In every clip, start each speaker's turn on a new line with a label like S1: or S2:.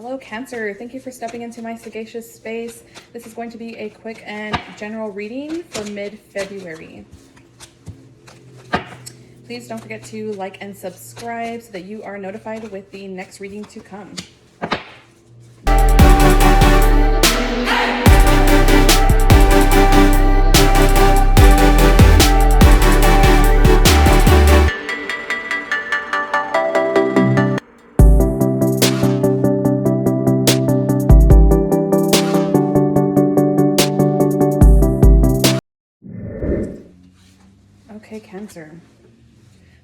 S1: Hello, Cancer. Thank you for stepping into my sagacious space. This is going to be a quick and general reading for mid-February. Please don't forget to like and subscribe so that you are notified with the next reading to come. Okay, Cancer.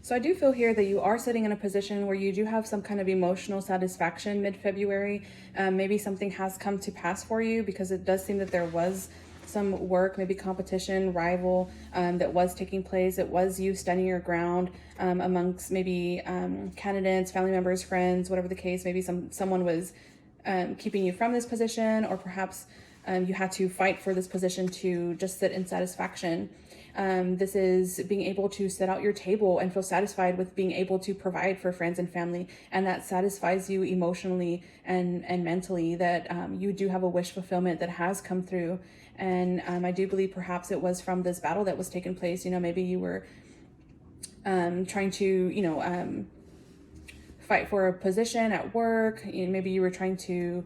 S1: So I do feel here that you are sitting in a position where you do have some kind of emotional satisfaction mid-February. Maybe something has come to pass for you, because it does seem that there was some work, maybe competition, rival that was taking place. It was you standing your ground amongst maybe candidates, family members, friends, whatever the case. Maybe someone was keeping you from this position, or perhaps you had to fight for this position to just sit in satisfaction. This is being able to set out your table and feel satisfied with being able to provide for friends and family, and that satisfies you emotionally and mentally, that you do have a wish fulfillment that has come through. And I do believe perhaps it was from this battle that was taking place. Maybe you were trying to fight for a position at work. Maybe you were trying to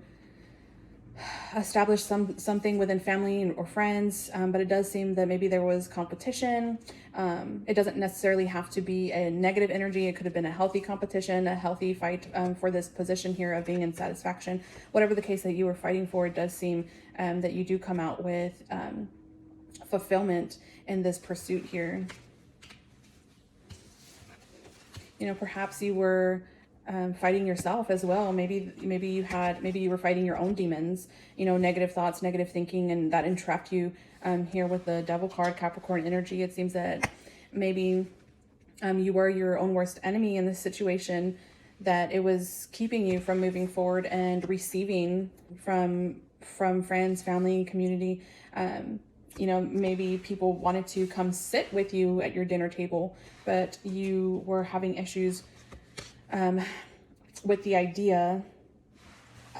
S1: establish something within family or friends, but it does seem that maybe there was competition. It doesn't necessarily have to be a negative energy. It could have been a healthy competition, a healthy fight for this position here of being in satisfaction. Whatever the case that you were fighting for, it does seem that you do come out with fulfillment in this pursuit here. Perhaps you were fighting yourself as well. Maybe you were fighting your own demons, negative thoughts, negative thinking, and that entrapped you here with the Devil card, Capricorn energy. It seems that maybe you were your own worst enemy in this situation, that it was keeping you from moving forward and receiving from friends, family, community. Maybe people wanted to come sit with you at your dinner table, but you were having issues with the idea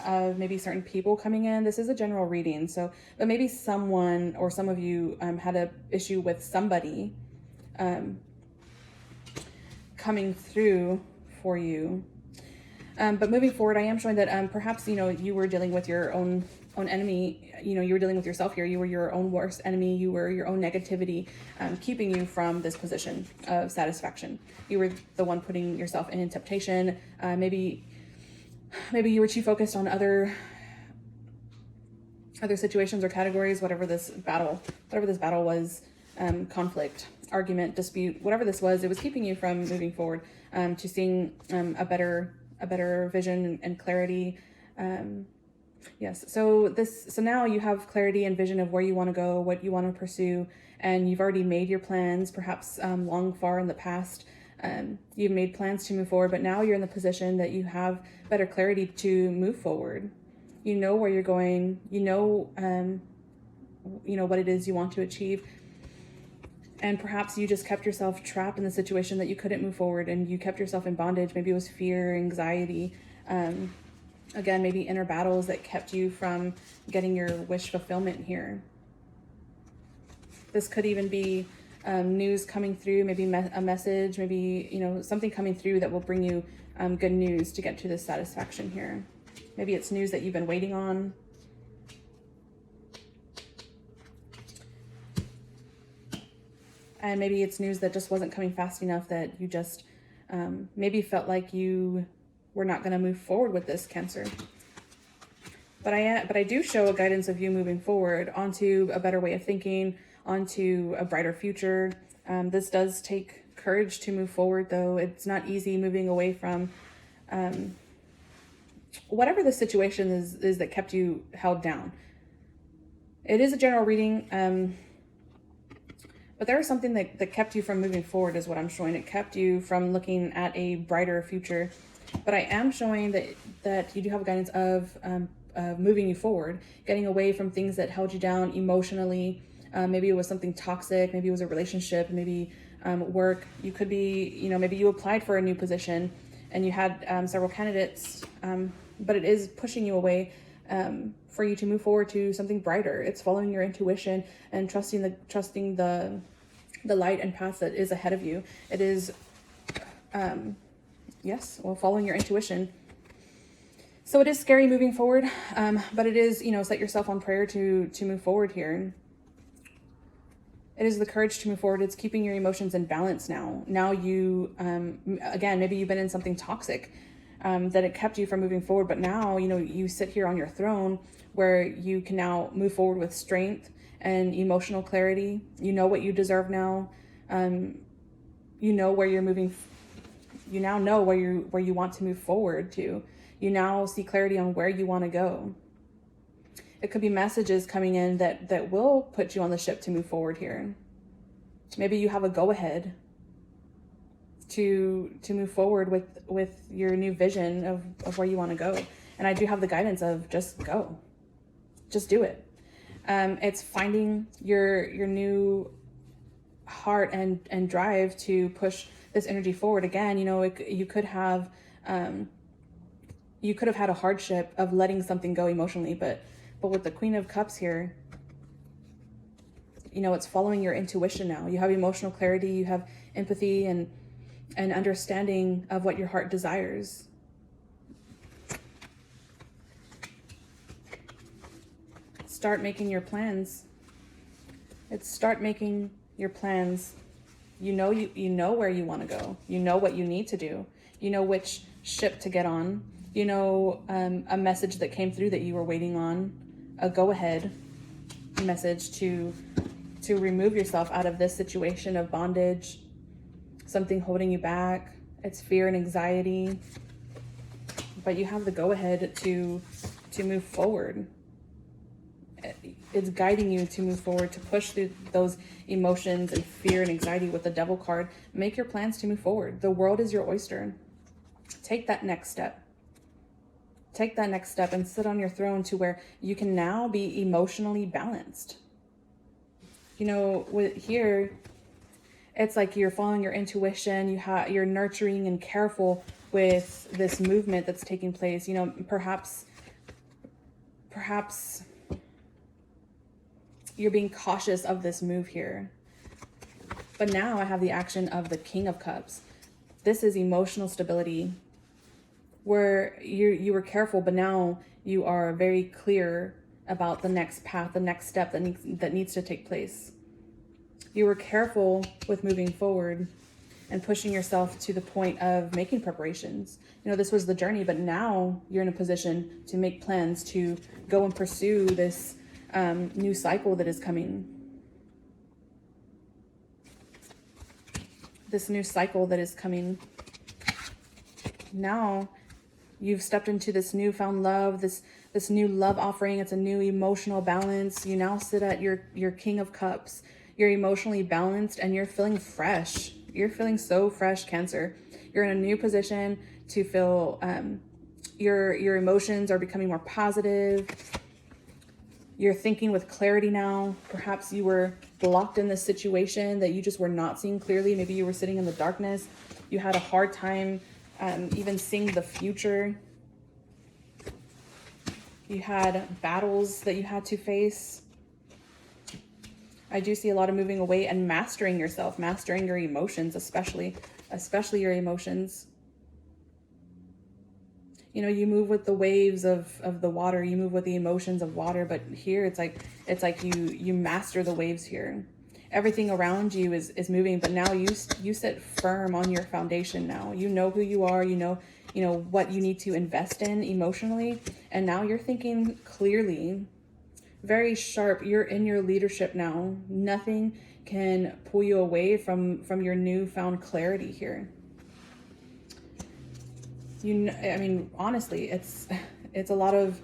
S1: of maybe certain people coming in. This is a general reading, but maybe someone or some of you had an issue with somebody coming through for you. But moving forward, I am showing that perhaps you were dealing with your own enemy. You were dealing with yourself here. You were your own worst enemy. You were your own negativity keeping you from this position of satisfaction. You were the one putting yourself in temptation. Maybe you were too focused on other situations or categories. Whatever this battle was, conflict, argument, dispute, whatever this was, it was keeping you from moving forward to seeing a better vision and clarity. Yes. So now you have clarity and vision of where you want to go, what you want to pursue, and you've already made your plans, perhaps long far in the past. You've made plans to move forward, but now you're in the position that you have better clarity to move forward. You know where you're going. You know what it is you want to achieve. And perhaps you just kept yourself trapped in the situation that you couldn't move forward, and you kept yourself in bondage. Maybe it was fear, anxiety, again, maybe inner battles that kept you from getting your wish fulfillment here. This could even be news coming through, maybe a message, maybe, something coming through that will bring you good news to get to this satisfaction here. Maybe it's news that you've been waiting on. And maybe it's news that just wasn't coming fast enough, that you just maybe felt like you were not going to move forward with this, Cancer. But I do show a guidance of you moving forward onto a better way of thinking, onto a brighter future. This does take courage to move forward, though. It's not easy moving away from whatever the situation is that kept you held down. It is a general reading, but there was something that kept you from moving forward, is what I'm showing. It kept you from looking at a brighter future. But I am showing that you do have guidance of moving you forward, getting away from things that held you down emotionally. Maybe it was something toxic. Maybe it was a relationship. Maybe work. You could be, maybe you applied for a new position and you had several candidates but it is pushing you away for you to move forward to something brighter. It's following your intuition and trusting the light and path that is ahead of you. It is, yes, well, following your intuition. So it is scary moving forward, but it is, set yourself on prayer to move forward here. It is the courage to move forward. It's keeping your emotions in balance now. Now you, again, maybe you've been in something toxic that it kept you from moving forward, but now, you sit here on your throne where you can now move forward with strength and emotional clarity. You know what you deserve now. You know where you're moving. You now know where you want to move forward to. You now see clarity on where you want to go. It could be messages coming in that will put you on the ship to move forward here. Maybe you have a go-ahead to move forward with your new vision of where you want to go. And I do have the guidance of just go. Just do it. It's finding your new heart and drive to push this energy forward. Again, you could have had a hardship of letting something go emotionally, but with the Queen of Cups here, it's following your intuition now. You have emotional clarity, you have empathy and understanding of what your heart desires. Start making your plans. Start making your plans. You know where you want to go. You know what you need to do. You know which ship to get on. A message that came through that you were waiting on, a go-ahead message to remove yourself out of this situation of bondage, something holding you back. It's fear and anxiety, but you have the go-ahead to move forward. It's guiding you to move forward, to push through those emotions and fear and anxiety with the Devil card. Make your plans to move forward. The world is your oyster. Take that next step. Take that next step and sit on your throne to where you can now be emotionally balanced. Here, it's like you're following your intuition. You're nurturing and careful with this movement that's taking place. Perhaps you're being cautious of this move here. But now I have the action of the King of Cups. This is emotional stability, where you were careful, but now you are very clear about the next path, the next step that needs to take place. You were careful with moving forward and pushing yourself to the point of making preparations. This was the journey, but now you're in a position to make plans to go and pursue this new cycle that is coming. This new cycle that is coming. Now you've stepped into this newfound love, this new love offering. It's a new emotional balance. You now sit at your King of Cups. You're emotionally balanced and you're feeling fresh. You're feeling so fresh, Cancer. You're in a new position to feel your emotions are becoming more positive. You're thinking with clarity now. Perhaps you were blocked in this situation that you just were not seeing clearly. Maybe you were sitting in the darkness. You had a hard time even seeing the future. You had battles that you had to face. I do see a lot of moving away and mastering yourself, mastering your emotions, especially your emotions. You move with the waves of the water. You move with the emotions of water, but here it's like you master the waves here. Everything around you is moving, but now you sit firm on your foundation now. You know who you are, you know what you need to invest in emotionally, and now you're thinking clearly, very sharp. You're in your leadership now. Nothing can pull you away from your newfound clarity here. Honestly, it's a lot of,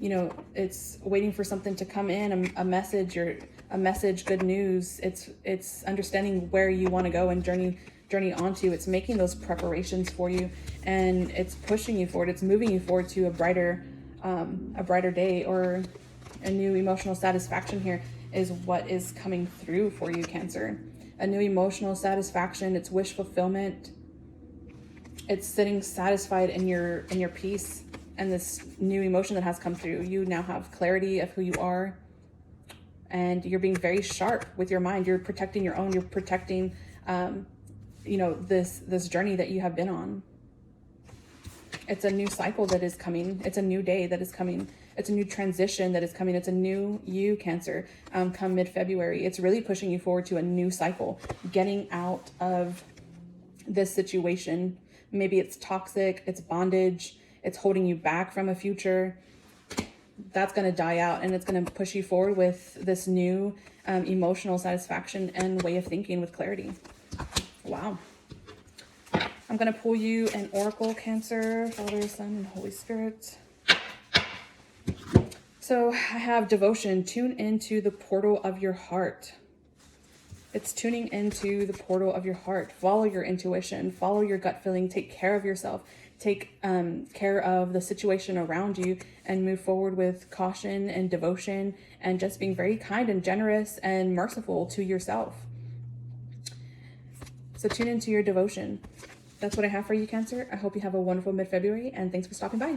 S1: it's waiting for something to come in, a message, good news. It's understanding where you want to go and journey onto. It's making those preparations for you, and it's pushing you forward. It's moving you forward to a brighter day, or a new emotional satisfaction here is what is coming through for you, Cancer. A new emotional satisfaction. It's wish fulfillment. It's sitting satisfied in your peace and this new emotion that has come through. You now have clarity of who you are, and you're being very sharp with your mind. You're protecting your own. You're protecting, you know, this journey that you have been on. It's a new cycle that is coming. It's a new day that is coming. It's a new transition that is coming. It's a new you, Cancer, come mid-February. It's really pushing you forward to a new cycle, getting out of this situation. Maybe it's toxic, it's bondage, it's holding you back from a future. That's going to die out, and it's going to push you forward with this new emotional satisfaction and way of thinking with clarity. Wow. I'm going to pull you an oracle, Cancer, Father, Son, and Holy Spirit. So I have devotion. Tune into the portal of your heart. It's tuning into the portal of your heart. Follow your intuition. Follow your gut feeling. Take care of yourself. Take care of the situation around you, and move forward with caution and devotion, and just being very kind and generous and merciful to yourself. So tune into your devotion. That's what I have for you, Cancer. I hope you have a wonderful mid-February, and thanks for stopping by.